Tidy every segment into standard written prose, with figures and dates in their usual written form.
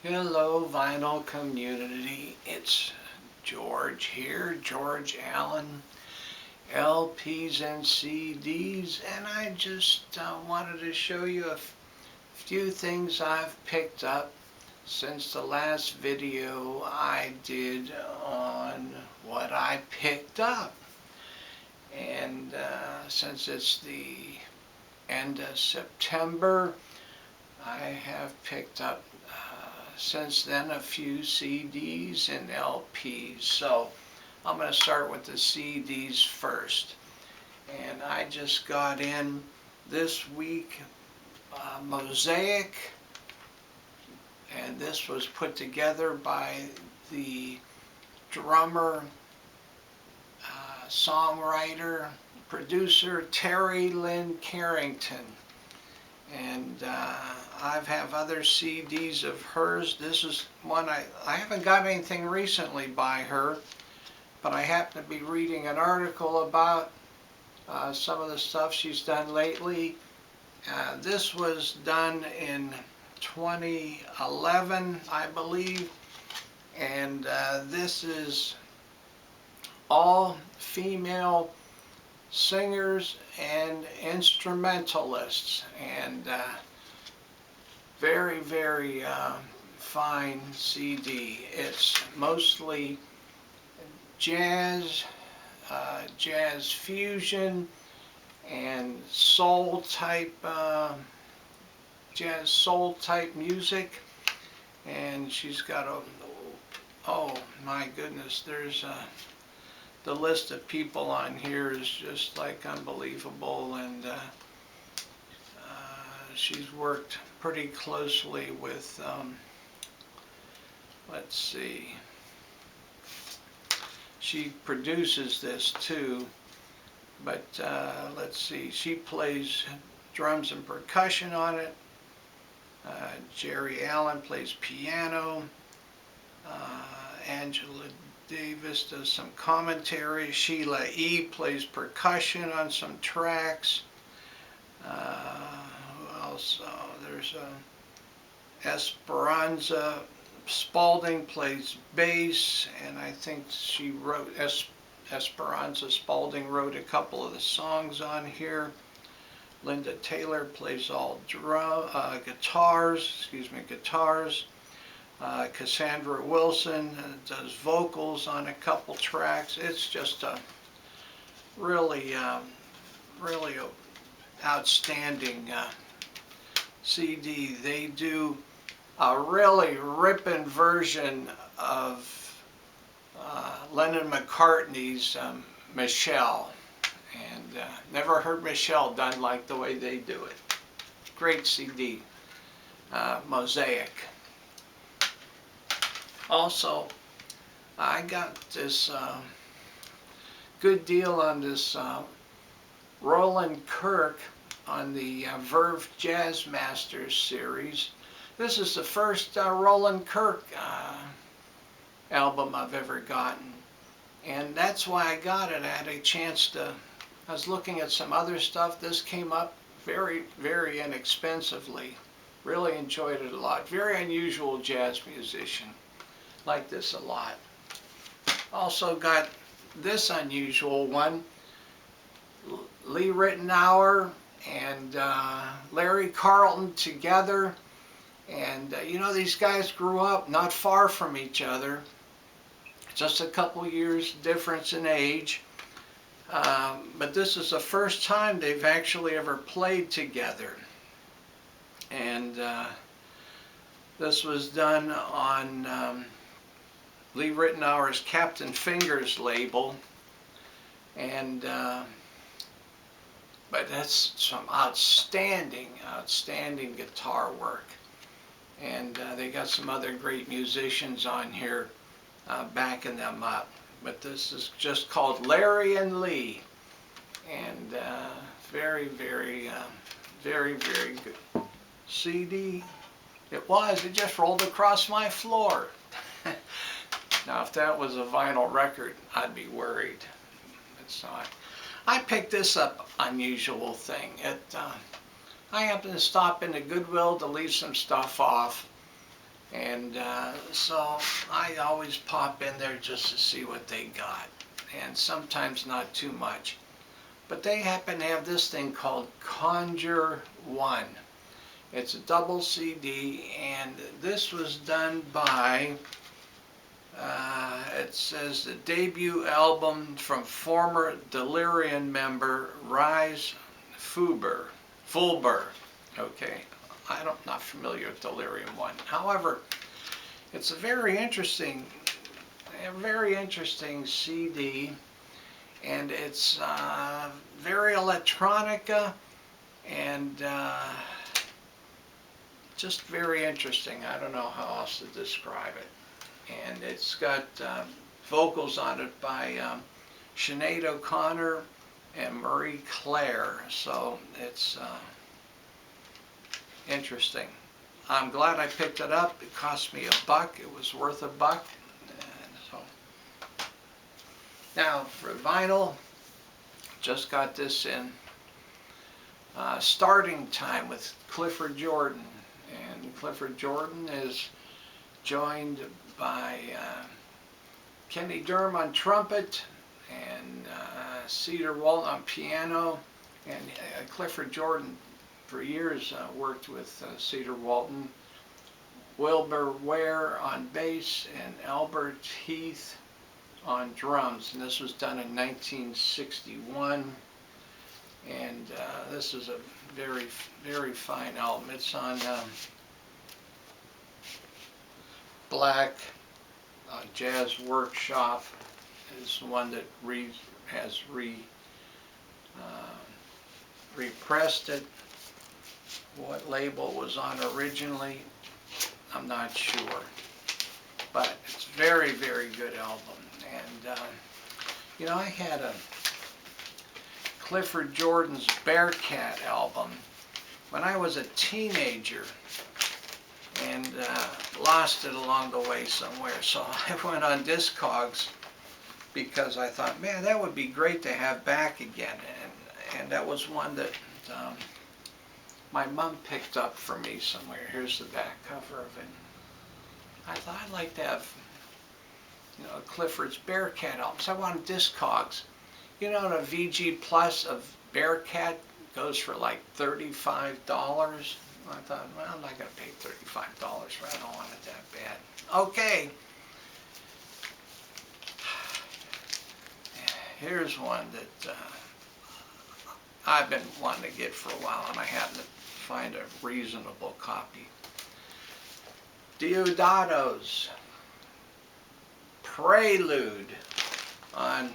Hello, vinyl community. It's George here, George Allen, LPs and CDs, and I just wanted to show you a few things I've picked up since the last video I did on what I picked up. And since it's the end of September, I have picked up since then a few CDs and LPs. So I'm going to start with the CDs first. And I just got in this week Mosaic, and this was put together by the drummer, songwriter, producer Lynn Carrington. And I have other CDs of hers. This is one I haven't got anything recently by her, but I happen to be reading an article about some of the stuff she's done lately. This was done in 2011, I believe, and this is all female singers and instrumentalists, and very, very fine CD. It's mostly jazz, jazz fusion, and soul type, jazz soul type music. And she's got a, oh my goodness, there's the list of people on here is just like unbelievable, and she's worked pretty closely with, let's see, she produces this too, but let's see, she plays drums and percussion on it. Jerry Allen plays piano. Angela Davis does some commentary. Sheila E. plays percussion on some tracks. Who else? There's Esperanza Spalding plays bass, and I think she wrote, Esperanza Spalding wrote a couple of the songs on here. Linda Taylor plays all guitars. Cassandra Wilson does vocals on a couple tracks. It's just a really, really outstanding CD. They do a really ripping version of Lennon McCartney's Michelle, and never heard Michelle done like the way they do it. Great CD, Mosaic. Also, I got this good deal on this Roland Kirk on the Verve Jazz Masters series. This is the first Roland Kirk album I've ever gotten, and that's why I got it. I had a chance to, I was looking at some other stuff. This came up very, very inexpensively. Really enjoyed it a lot. Very unusual jazz musician. Like this a lot. Also got this unusual one, Lee Ritenour and Larry Carlton together, and you know, these guys grew up not far from each other, just a couple years difference in age, but this is the first time they've actually ever played together, and this was done on Lee Ritenour's Captain Fingers label, and but that's some outstanding guitar work, and they got some other great musicians on here backing them up. But this is just called Larry and Lee, and very, very, very, very good CD. It just rolled across my floor. Now, if that was a vinyl record, I'd be worried. It's not. I picked this up unusual thing. I happened to stop into Goodwill to leave some stuff off, And so I always pop in there just to see what they got, and sometimes not too much. But they happen to have this thing called Conjure 1. It's a double CD, and this was done by, it says the debut album from former Delirium member Rise Fulber. Okay, not familiar with Delirium 1. However, it's a very interesting CD, and it's very electronica and just very interesting. I don't know how else to describe it. And it's got vocals on it by Sinead O'Connor and Marie Claire, so it's interesting. I'm glad I picked it up. It cost me $1. It was worth $1. And so now for vinyl, just got this in. Starting Time with Clifford Jordan, and Clifford Jordan is joined by Kenny Durham on trumpet and Cedar Walton on piano, and Clifford Jordan for years worked with Cedar Walton, Wilbur Ware on bass, and Albert Heath on drums, and this was done in 1961. And this is a very, very fine album. It's on Black Jazz Workshop is the one that has repressed it. What label was on originally, I'm not sure. But it's very, very good album. And, you know, I had a Clifford Jordan's Bearcat album when I was a teenager, and lost it along the way somewhere. So I went on Discogs because I thought, man, that would be great to have back again. And that was one that my mom picked up for me somewhere. Here's the back cover of it. I thought I'd like to have, you know, Clifford's Bearcat albums. I wanted Discogs. You know, the VG Plus of Bearcat goes for like $35. I thought, well, I'm not going to pay $35 for it. I don't want it that bad. Okay. Here's one that I've been wanting to get for a while, and I happened to find a reasonable copy. Deodato's Prelude on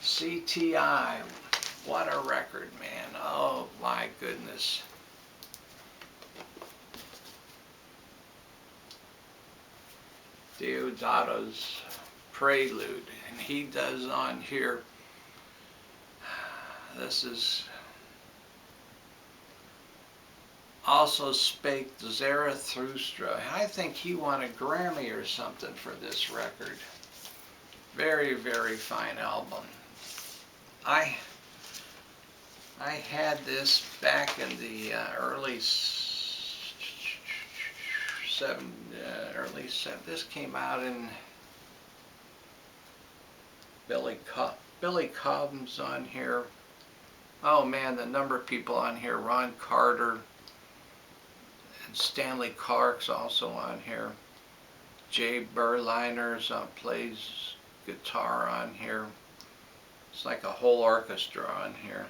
CTI. What a record, man. Oh my goodness. Deodato's Prelude, and he does on here, this is Also Spake Zarathustra. I think he won a Grammy or something for this record. Very, very fine album. I had this back in the early 7. This came out in Billy Cobham's on here. Oh man, the number of people on here. Ron Carter and Stanley Clark's also on here. Jay Berliner's plays guitar on here. It's like a whole orchestra on here.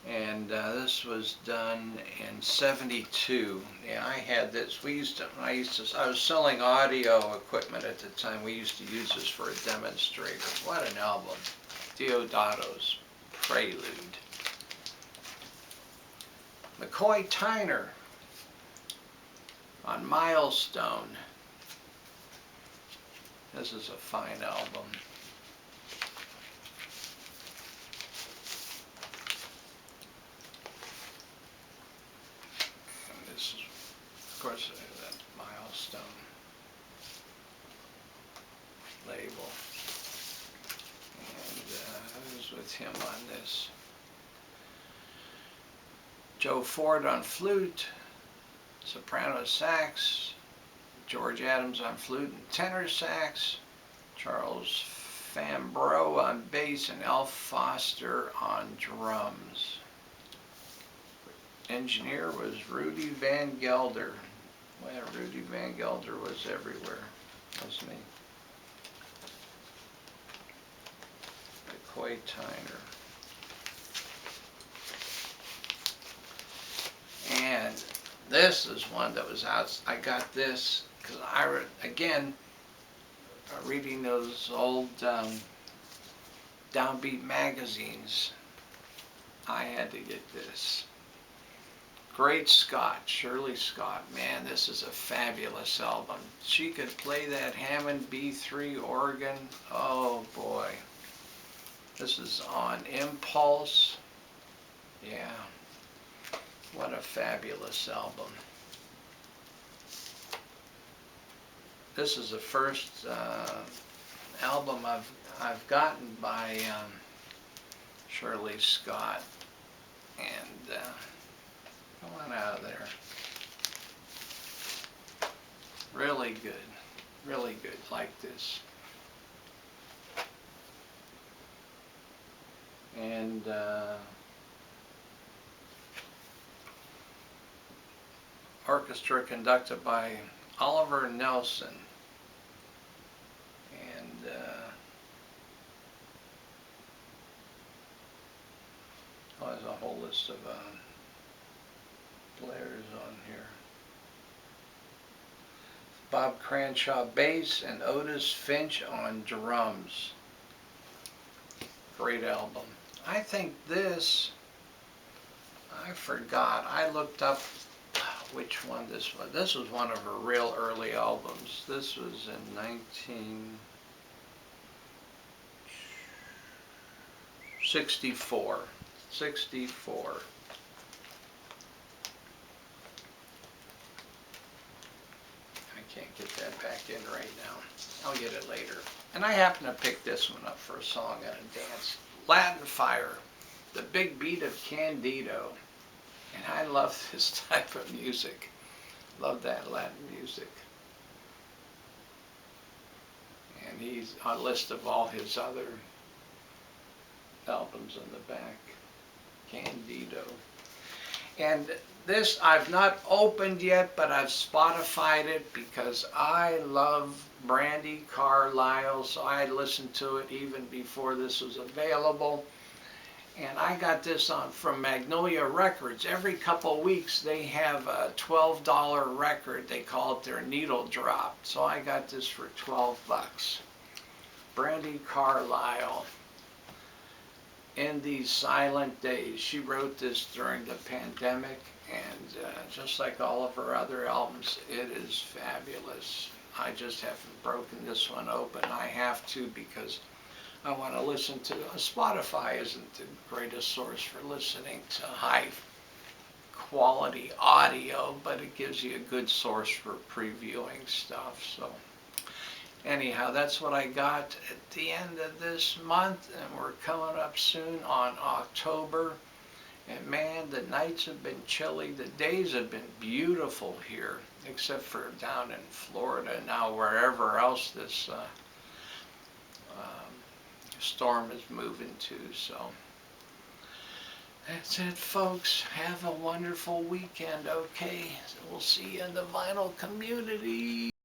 And this was done in '72. Yeah, I had this. I was selling audio equipment at the time. We used to use this for a demonstrator. What an album. Deodato's Prelude. McCoy Tyner on Milestone. This is a fine album. And this is, of course, that Milestone label. And I was with him on this. Joe Ford on flute, soprano sax, George Adams on flute and tenor sax, Charles Fambrough on bass, and Al Foster on drums. Engineer was Rudy Van Gelder. Well, Rudy Van Gelder was everywhere, wasn't he? McCoy Tyner. And this is one that was out. I got this because again, reading those old downbeat magazines, I had to get this. Great Scott, Shirley Scott. Man, this is a fabulous album. She could play that Hammond B3 organ. Oh boy. This is on Impulse. Yeah. What a fabulous album. This is the first album I've gotten by Shirley Scott. And come on out of there. Really good. Really good. Like this. And orchestra conducted by Oliver Nelson. And there's a whole list of players on here. Bob Cranshaw bass and Otis Finch on drums. Great album. I think this, I forgot, I looked up which one this was. This was one of her real early albums. This was in 1964. 64. I can't get that back in right now. I'll get it later. And I happen to pick this one up for a song at a dance. Latin Fire, the big beat of Candido. And I love this type of music. Love that Latin music. And he's on a list of all his other albums in the back. Candido. And this I've not opened yet, but I've Spotified it because I love Brandy Carlisle, so I listened to it even before this was available. And I got this from Magnolia Records. Every couple weeks they have a $12 record. They call it their needle drop. So I got this for 12 bucks. Brandy Carlisle. In These Silent Days. She wrote this during the pandemic, and just like all of her other albums, it is fabulous. I just haven't broken this one open. I have to because I want to listen to Spotify isn't the greatest source for listening to high quality audio, but it gives you a good source for previewing stuff. So anyhow, that's what I got at the end of this month, and we're coming up soon on October. And man, the nights have been chilly. The days have been beautiful here, except for down in Florida. Now wherever else this storm is moving to. So that's it, folks. Have a wonderful weekend, okay? So we'll see you in the vinyl community.